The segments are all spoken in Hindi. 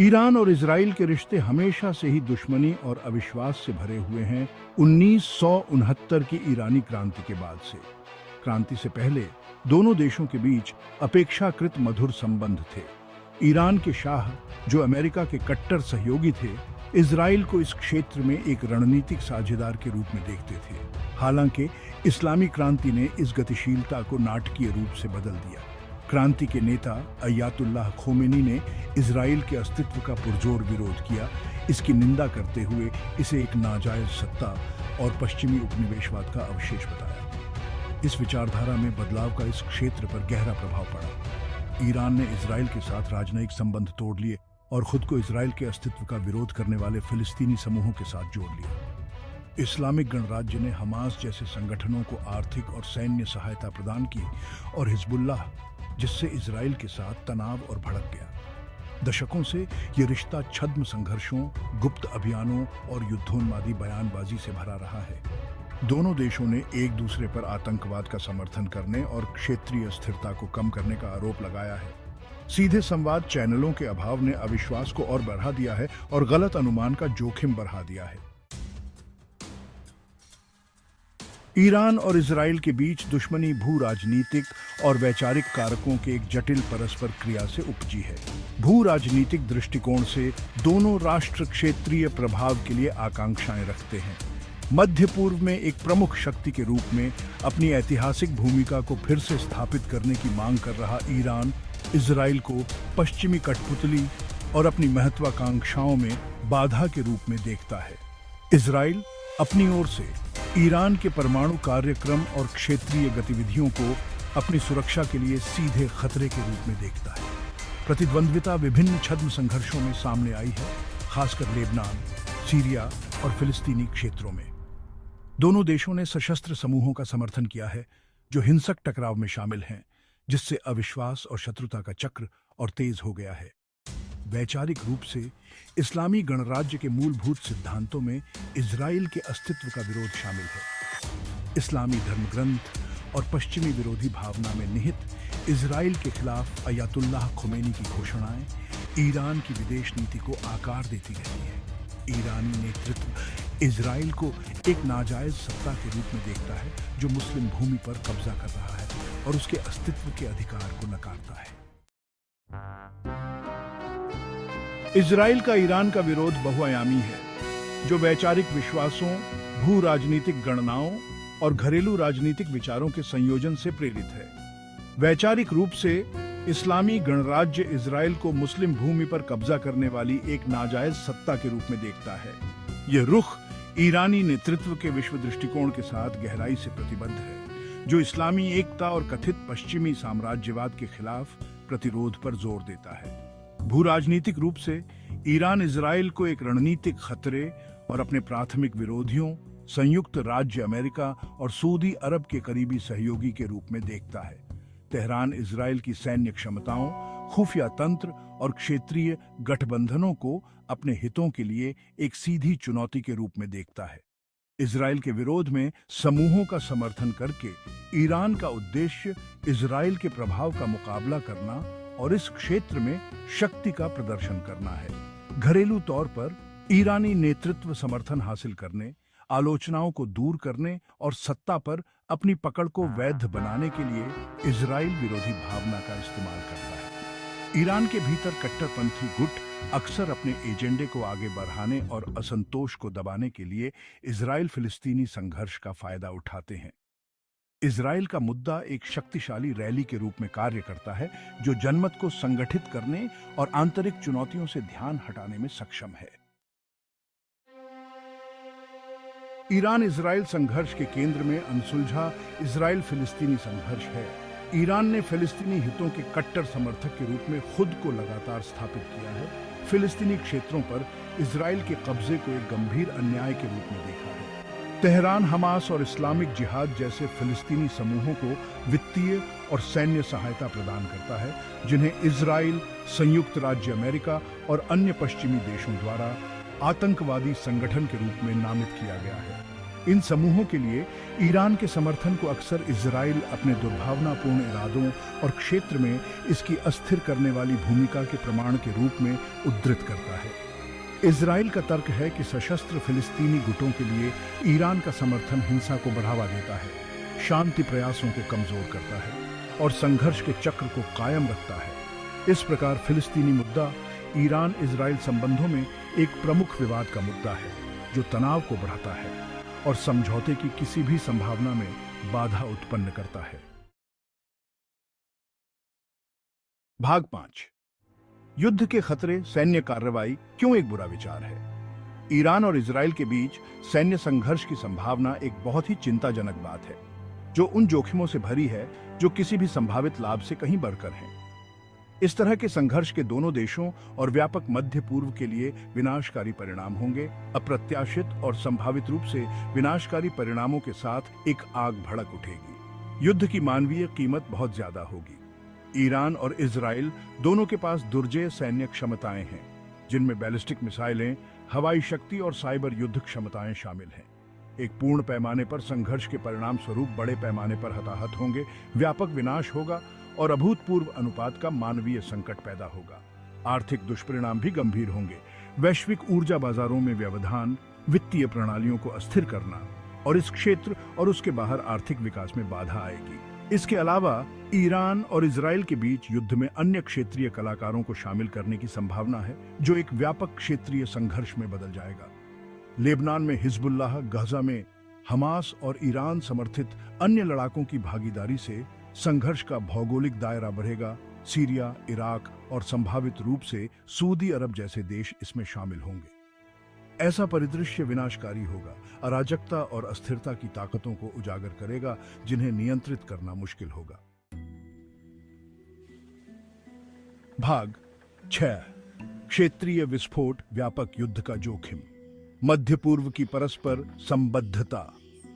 ईरान और इजराइल के रिश्ते हमेशा से ही दुश्मनी और अविश्वास से भरे हुए हैं। 1969 की ईरानी क्रांति के बाद से। क्रांति से पहले दोनों देशों के बीच अपेक्षाकृत मधुर संबंध थे। ईरान के शाह, जो अमेरिका के कट्टर सहयोगी थे, इजराइल को इस क्षेत्र में एक रणनीतिक साझेदार के रूप में देखते थे। हालांकि इस्लामी क्रांति ने इस गतिशीलता को नाटकीय रूप से बदल दिया। क्रांति के नेता अयातुल्लाह खोमेनी ने इजराइल के अस्तित्व का पुरजोर विरोध किया, इसकी निंदा करते हुए इसे एक नाजायज सत्ता और पश्चिमी उपनिवेशवाद का अवशेष बताया। इस विचारधारा में बदलाव का इस क्षेत्र पर गहरा प्रभाव पड़ा। ईरान ने इजराइल के साथ राजनयिक संबंध तोड़ लिए और खुद को इजराइल के अस्तित्व का विरोध करने वाले फिलिस्तीनी समूहों के साथ जोड़ लिया। इस्लामिक गणराज्य ने हमास जैसे संगठनों को आर्थिक और सैन्य सहायता प्रदान की और हिजबुल्लाह, जिससे इजराइल के साथ तनाव और भड़क गया। दशकों से यह रिश्ता छद्म संघर्षों, गुप्त अभियानों और युद्धोन्मादी बयानबाजी से भरा रहा है। दोनों देशों ने एक दूसरे पर आतंकवाद का समर्थन करने और क्षेत्रीय स्थिरता को कम करने का आरोप लगाया है। सीधे संवाद चैनलों के अभाव ने अविश्वास को और बढ़ा दिया है और गलत अनुमान का जोखिम बढ़ा दिया है। ईरान और इजराइल के बीच दुश्मनी भू राजनीतिक और वैचारिक कारकों के एक जटिल परस्पर क्रिया से उपजी है। भू राजनीतिक दृष्टिकोण से दोनों राष्ट्र क्षेत्रीय प्रभाव के लिए आकांक्षाएं रखते हैं। मध्य पूर्व में एक प्रमुख शक्ति के रूप में अपनी ऐतिहासिक भूमिका को फिर से स्थापित करने की मांग कर रहा ईरान, इजराइल को पश्चिमी कठपुतली और अपनी महत्वाकांक्षाओं में बाधा के रूप में देखता है। इजराइल अपनी ओर से ईरान के परमाणु कार्यक्रम और क्षेत्रीय गतिविधियों को अपनी सुरक्षा के लिए सीधे खतरे के रूप में देखता है। प्रतिद्वंद्विता विभिन्न छद्म संघर्षों में सामने आई है, खासकर लेबनान, सीरिया और फिलिस्तीनी क्षेत्रों में। दोनों देशों ने सशस्त्र समूहों का समर्थन किया है जो हिंसक टकराव में शामिल हैं, जिससे अविश्वास और शत्रुता का चक्र और तेज हो गया है। वैचारिक रूप से इस्लामी गणराज्य के मूलभूत सिद्धांतों में इजराइल के अस्तित्व का विरोध शामिल है। इस्लामी धर्मग्रंथ और पश्चिमी विरोधी भावना में निहित इजराइल के खिलाफ अयातुल्लाह खोमेनी की घोषणाएं ईरान की विदेश नीति को आकार देती रहती है। ईरानी नेतृत्व इजराइल को एक नाजायज सत्ता के रूप में देखता है जो मुस्लिम भूमि पर कब्जा कर रहा है और उसके अस्तित्व के अधिकार को नकारता है। इजराइल का ईरान का विरोध बहुआयामी है, जो वैचारिक विश्वासों, भू राजनीतिक गणनाओं और घरेलू राजनीतिक विचारों के संयोजन से प्रेरित है। वैचारिक रूप से इस्लामी गणराज्य इजराइल को मुस्लिम भूमि पर कब्जा करने वाली एक नाजायज सत्ता के रूप में देखता है। यह रुख ईरानी नेतृत्व के विश्व दृष्टिकोण के साथ गहराई से प्रतिबद्ध है, जो इस्लामी एकता और कथित पश्चिमी साम्राज्यवाद के खिलाफ प्रतिरोध पर जोर देता है। भू राजनीतिक रूप से ईरान इजराइल को एक रणनीतिक खतरे और अपने प्राथमिक विरोधियों, संयुक्त राज्य अमेरिका और सऊदी अरब के करीबी सहयोगी के रूप में देखता है। तेहरान इजराइल की सैन्य क्षमताओं, खुफिया तंत्र और क्षेत्रीय गठबंधनों को अपने हितों के लिए एक सीधी चुनौती के रूप में देखता है। इजराइल के विरोध में समूहों का समर्थन करके ईरान का उद्देश्य इजराइल के प्रभाव का मुकाबला करना और इस क्षेत्र में शक्ति का प्रदर्शन करना है। घरेलू तौर पर ईरानी नेतृत्व समर्थन हासिल करने, आलोचनाओं को दूर करने और सत्ता पर अपनी पकड़ को वैध बनाने के लिए इजराइल विरोधी भावना का इस्तेमाल करता है। ईरान के भीतर कट्टरपंथी गुट अक्सर अपने एजेंडे को आगे बढ़ाने और असंतोष को दबाने के लिए इजराइल फिलिस्तीनी संघर्ष का फायदा उठाते हैं। इजराइल का मुद्दा एक शक्तिशाली रैली के रूप में कार्य करता है, जो जनमत को संगठित करने और आंतरिक चुनौतियों से ध्यान हटाने में सक्षम है। ईरान इजराइल संघर्ष के केंद्र में अनसुलझा इजराइल फिलिस्तीनी संघर्ष है। ईरान ने फिलिस्तीनी हितों के कट्टर समर्थक के रूप में खुद को लगातार स्थापित किया है। फिलिस्तीनी क्षेत्रों पर इजराइल के कब्जे को एक गंभीर अन्याय के रूप में देखा है। तेहरान हमास और इस्लामिक जिहाद जैसे फिलिस्तीनी समूहों को वित्तीय और सैन्य सहायता प्रदान करता है, जिन्हें इजराइल, संयुक्त राज्य अमेरिका और अन्य पश्चिमी देशों द्वारा आतंकवादी संगठन के रूप में नामित किया गया है। इन समूहों के लिए ईरान के समर्थन को अक्सर इजराइल अपने दुर्भावनापूर्ण इरादों और क्षेत्र में इसकी अस्थिर करने वाली भूमिका के प्रमाण के रूप में उद्धृत करता है। इजराइल का तर्क है कि सशस्त्र फिलिस्तीनी गुटों के लिए ईरान का समर्थन हिंसा को बढ़ावा देता है, शांति प्रयासों को कमजोर करता है और संघर्ष के चक्र को कायम रखता है। इस प्रकार फिलिस्तीनी मुद्दा ईरान इजराइल संबंधों में एक प्रमुख विवाद का मुद्दा है, जो तनाव को बढ़ाता है और समझौते की किसी भी संभावना में बाधा उत्पन्न करता है। भाग 5। युद्ध के खतरे, सैन्य कार्रवाई क्यों एक बुरा विचार है। ईरान और इजराइल के बीच सैन्य संघर्ष की संभावना एक बहुत ही चिंताजनक बात है, जो उन जोखिमों से भरी है जो किसी भी संभावित लाभ से कहीं बढ़कर हैं। इस तरह के संघर्ष के दोनों देशों और व्यापक मध्य पूर्व के लिए विनाशकारी परिणाम होंगे। अप्रत्याशित और संभावित रूप से विनाशकारी परिणामों के साथ एक आग भड़क उठेगी। युद्ध की मानवीय कीमत बहुत ज्यादा होगी। ईरान और इजराइल दोनों के पास दुर्जेय सैन्य क्षमताएं हैं, जिनमें बैलिस्टिक मिसाइलें, हवाई शक्ति और साइबर युद्ध क्षमताएं शामिल हैं। एक पूर्ण पैमाने पर संघर्ष के परिणाम स्वरूप बड़े पैमाने पर हताहत होंगे, व्यापक विनाश होगा और अभूतपूर्व अनुपात का मानवीय संकट पैदा होगा। आर्थिक दुष्परिणाम भी गंभीर होंगे। वैश्विक ऊर्जा बाजारों में व्यवधान, वित्तीय प्रणालियों को अस्थिर करना और इस क्षेत्र और उसके बाहर आर्थिक विकास में बाधा आएगी। इसके अलावा ईरान और इजराइल के बीच युद्ध में अन्य क्षेत्रीय कलाकारों को शामिल करने की संभावना है, जो एक व्यापक क्षेत्रीय संघर्ष में बदल जाएगा। लेबनान में हिजबुल्लाह, गाजा में हमास और ईरान समर्थित अन्य लड़ाकों की भागीदारी से संघर्ष का भौगोलिक दायरा बढ़ेगा। सीरिया, इराक और संभावित रूप से सऊदी अरब जैसे देश इसमें शामिल होंगे। ऐसा परिदृश्य विनाशकारी होगा, अराजकता और अस्थिरता की ताकतों को उजागर करेगा, जिन्हें नियंत्रित करना मुश्किल होगा। भाग 6। क्षेत्रीय विस्फोट, व्यापक युद्ध का जोखिम। मध्य पूर्व की परस्पर संबद्धता,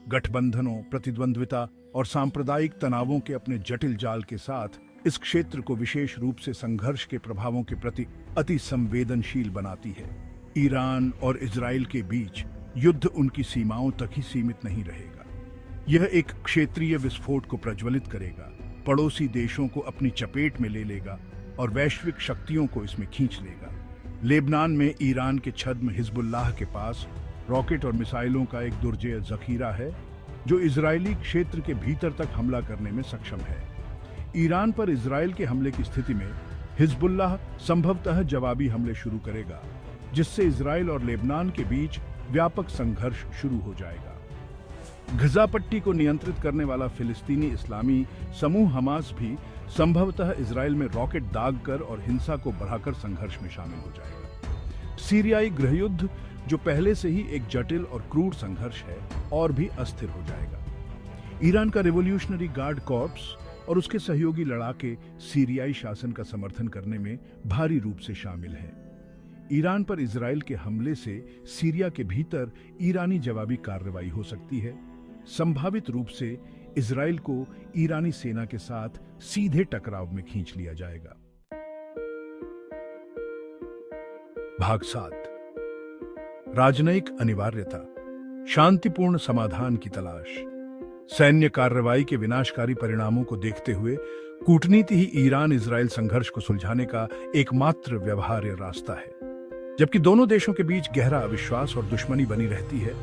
गठबंधनों, प्रतिद्वंद्विता और सांप्रदायिक तनावों के अपने जटिल जाल के साथ इस क्षेत्र को विशेष रूप से संघर्ष के प्रभावों के प्रति अति संवेदनशील बनाती है। ईरान और इजराइल के बीच युद्ध उनकी सीमाओं तक ही सीमित नहीं रहेगा। यह एक क्षेत्रीय विस्फोट को प्रज्वलित करेगा, पड़ोसी देशों को अपनी चपेट में ले लेगा और वैश्विक शक्तियों को इसमें खींच लेगा। लेबनान में ईरान के छद्म हिजबुल्लाह के पास रॉकेट और मिसाइलों का एक दुर्जेय जखीरा है, जो इजरायली क्षेत्र के भीतर तक हमला करने में सक्षम है। ईरान पर इजराइल के हमले की स्थिति में हिजबुल्लाह संभवतः जवाबी हमले शुरू करेगा, जिससे इजराइल और लेबनान के बीच व्यापक संघर्ष शुरू हो जाएगा। गजा पट्टी को नियंत्रित करने वाला फिलिस्तीनी इस्लामी समूह हमास भी संभवतः इजराइल में रॉकेट दागकर और हिंसा को बढ़ाकर संघर्ष में शामिल हो जाएगा। सीरियाई गृहयुद्ध, जो पहले से ही एक जटिल और क्रूर संघर्ष है, और भी अस्थिर हो जाएगा। ईरान का रिवॉल्यूशनरी गार्ड कॉर्प्स और उसके सहयोगी लड़ाके सीरियाई शासन का समर्थन करने में भारी रूप से शामिल हैं। ईरान पर इजराइल के हमले से सीरिया के भीतर ईरानी जवाबी कार्रवाई हो सकती है। संभावित रूप से इजराइल को ईरानी सेना के साथ सीधे टकराव में खींच लिया जाएगा। भाग 7। राजनयिक अनिवार्यता, शांतिपूर्ण समाधान की तलाश। सैन्य कार्रवाई के विनाशकारी परिणामों को देखते हुए कूटनीति ही ईरान इजराइल संघर्ष को सुलझाने का एकमात्र व्यवहार्य रास्ता है। जबकि दोनों देशों के बीच गहरा अविश्वास और दुश्मनी बनी रहती है,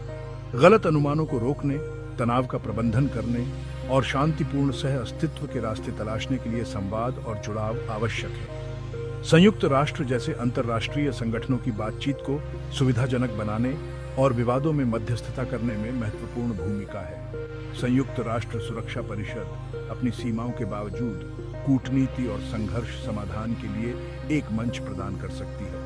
गलत अनुमानों को रोकने, तनाव का प्रबंधन करने और शांतिपूर्ण सह अस्तित्व के रास्ते तलाशने के लिए संवाद और जुड़ाव आवश्यक है। संयुक्त राष्ट्र जैसे अंतर्राष्ट्रीय संगठनों की बातचीत को सुविधाजनक बनाने और विवादों में मध्यस्थता करने में महत्वपूर्ण भूमिका है। संयुक्त राष्ट्र सुरक्षा परिषद अपनी सीमाओं के बावजूद कूटनीति और संघर्ष समाधान के लिए एक मंच प्रदान कर सकती है।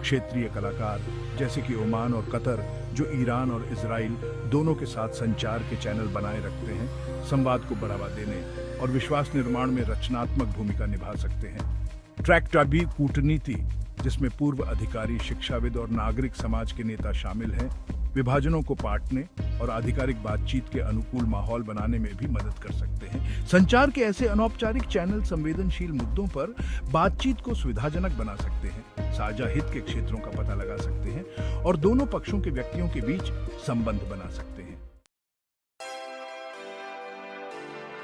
क्षेत्रीय कलाकार जैसे कि ओमान और कतर, जो ईरान और इजराइल दोनों के साथ संचार के चैनल बनाए रखते हैं, संवाद को बढ़ावा देने और विश्वास निर्माण में रचनात्मक भूमिका निभा सकते हैं। ट्रैक्टाबी कूटनीति, जिसमें पूर्व अधिकारी, शिक्षाविद और नागरिक समाज के नेता शामिल हैं, विभाजनों को पाटने और आधिकारिक बातचीत के अनुकूल माहौल बनाने में भी मदद कर सकते हैं। संचार के ऐसे अनौपचारिक चैनल संवेदनशील मुद्दों पर बातचीत को सुविधाजनक बना सकते हैं, साझा हित के क्षेत्रों का पता लगा सकते हैं और दोनों पक्षों के व्यक्तियों के बीच संबंध बना सकते हैं।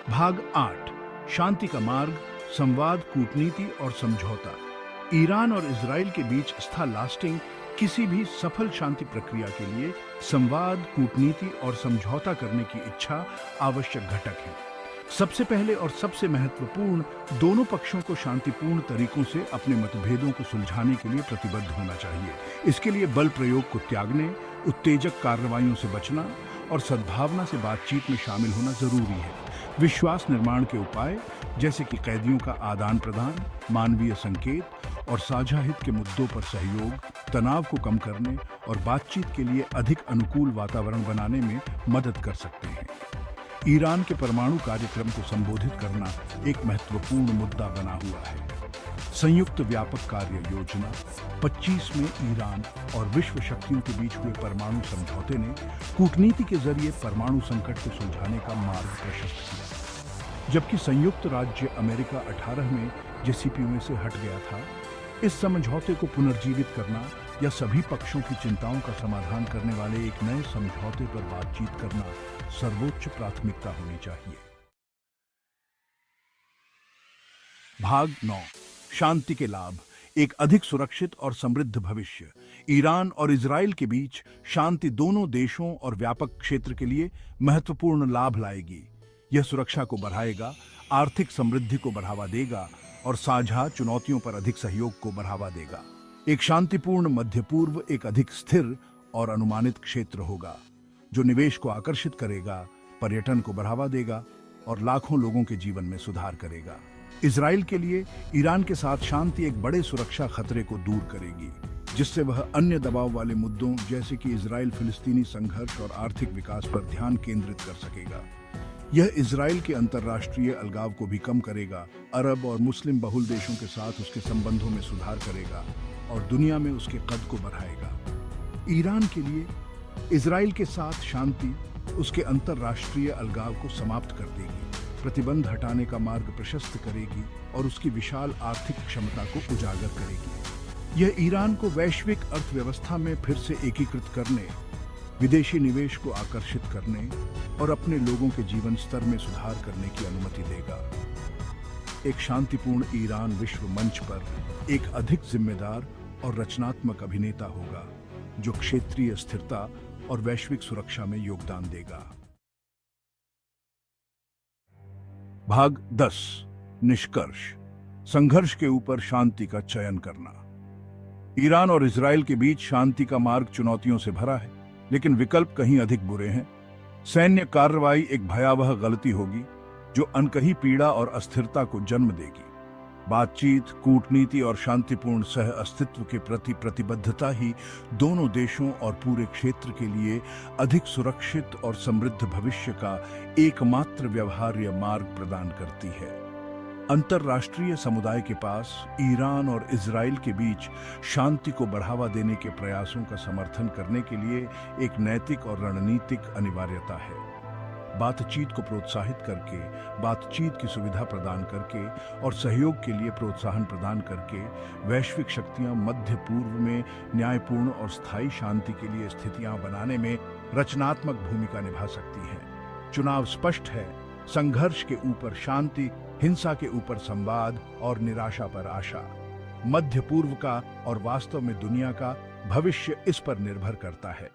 भाग 8 शांति का मार्ग, संवाद, कूटनीति और समझौता। ईरान और इजराइल के बीच स्था लास्टिंग किसी भी सफल शांति प्रक्रिया के लिए संवाद, कूटनीति और समझौता करने की इच्छा आवश्यक घटक है। सबसे पहले और सबसे महत्वपूर्ण, दोनों पक्षों को शांतिपूर्ण तरीकों से अपने मतभेदों को सुलझाने के लिए प्रतिबद्ध होना चाहिए। इसके लिए बल प्रयोग को त्यागने, उत्तेजक कार्रवाइयों से बचना और सद्भावना से बातचीत में शामिल होना जरूरी है। विश्वास निर्माण के उपाय जैसे कि कैदियों का आदान प्रदान, मानवीय संकेत और साझा हित के मुद्दों पर सहयोग, तनाव को कम करने और बातचीत के लिए अधिक अनुकूल वातावरण बनाने में मदद कर सकते हैं। ईरान के परमाणु कार्यक्रम को संबोधित करना एक महत्वपूर्ण मुद्दा बना हुआ है। संयुक्त व्यापक कार्य योजना 25 में ईरान और विश्व शक्तियों के बीच हुए परमाणु समझौते ने कूटनीति के जरिए परमाणु संकट को सुलझाने का मार्ग प्रशस्त किया। जबकि संयुक्त राज्य अमेरिका 18 में JCPOA से हट गया था, इस समझौते को पुनर्जीवित करना या सभी पक्षों की चिंताओं का समाधान करने वाले एक नए समझौते पर बातचीत करना सर्वोच्च प्राथमिकता होनी चाहिए। भाग 9 शांति के लाभ, एक अधिक सुरक्षित और समृद्ध भविष्य। ईरान और इजराइल के बीच शांति दोनों देशों और व्यापक क्षेत्र के लिए महत्वपूर्ण लाभ लाएगी। यह सुरक्षा को बढ़ाएगा, आर्थिक समृद्धि को बढ़ावा देगा और साझा चुनौतियों पर अधिक सहयोग को बढ़ावा देगा। एक शांतिपूर्ण मध्य पूर्व एक अधिक स्थिर और अनुमानित क्षेत्र होगा, जो निवेश को आकर्षित करेगा, पर्यटन को बढ़ावा देगा और लाखों लोगों के जीवन में सुधार करेगा। इजराइल के लिए ईरान के साथ शांति एक बड़े सुरक्षा खतरे को दूर करेगी, जिससे वह अन्य दबाव वाले मुद्दों जैसे कि इजराइल फिलिस्तीनी संघर्ष और आर्थिक विकास पर ध्यान केंद्रित कर सकेगा। यह इजराइल के अंतर्राष्ट्रीय अलगाव को भी कम करेगा, अरब और मुस्लिम बहुल देशों के साथ उसके संबंधों में सुधार करेगा और दुनिया में उसके कद को बढ़ाएगा। ईरान के लिए इजराइल के साथ शांति उसके अंतर्राष्ट्रीय अलगाव को समाप्त कर देगी, प्रतिबंध हटाने का मार्ग प्रशस्त करेगी और उसकी विशाल आर्थिक क्षमता को उजागर करेगी। यह ईरान को वैश्विक अर्थव्यवस्था में फिर से एकीकृत करने, विदेशी निवेश को आकर्षित करने और अपने लोगों के जीवन स्तर में सुधार करने की अनुमति देगा। एक शांतिपूर्ण ईरान विश्व मंच पर एक अधिक जिम्मेदार और रचनात्मक अभिनेता होगा, जो क्षेत्रीय स्थिरता और वैश्विक सुरक्षा में योगदान देगा। भाग 10 निष्कर्ष, संघर्ष के ऊपर शांति का चयन करना। ईरान और इजराइल के बीच शांति का मार्ग चुनौतियों से भरा है, लेकिन विकल्प कहीं अधिक बुरे हैं। सैन्य कार्रवाई एक भयावह गलती होगी जो अनकही पीड़ा और अस्थिरता को जन्म देगी। बातचीत, कूटनीति और शांतिपूर्ण सह अस्तित्व के प्रति प्रतिबद्धता ही दोनों देशों और पूरे क्षेत्र के लिए अधिक सुरक्षित और समृद्ध भविष्य का एकमात्र व्यवहार्य मार्ग प्रदान करती है। अंतर्राष्ट्रीय समुदाय के पास ईरान और इजराइल के बीच शांति को बढ़ावा देने के प्रयासों का समर्थन करने के लिए एक नैतिक और रणनीतिक अनिवार्यता है। बातचीत को प्रोत्साहित करके, बातचीत की सुविधा प्रदान करके और सहयोग के लिए प्रोत्साहन प्रदान करके वैश्विक शक्तियां मध्य पूर्व में न्यायपूर्ण और स्थायी शांति के लिए स्थितियां बनाने में रचनात्मक भूमिका निभा सकती हैं। चुनाव स्पष्ट है, संघर्ष के ऊपर शांति, हिंसा के ऊपर संवाद और निराशा पर आशा। मध्य पूर्व का और वास्तव में दुनिया का भविष्य इस पर निर्भर करता है।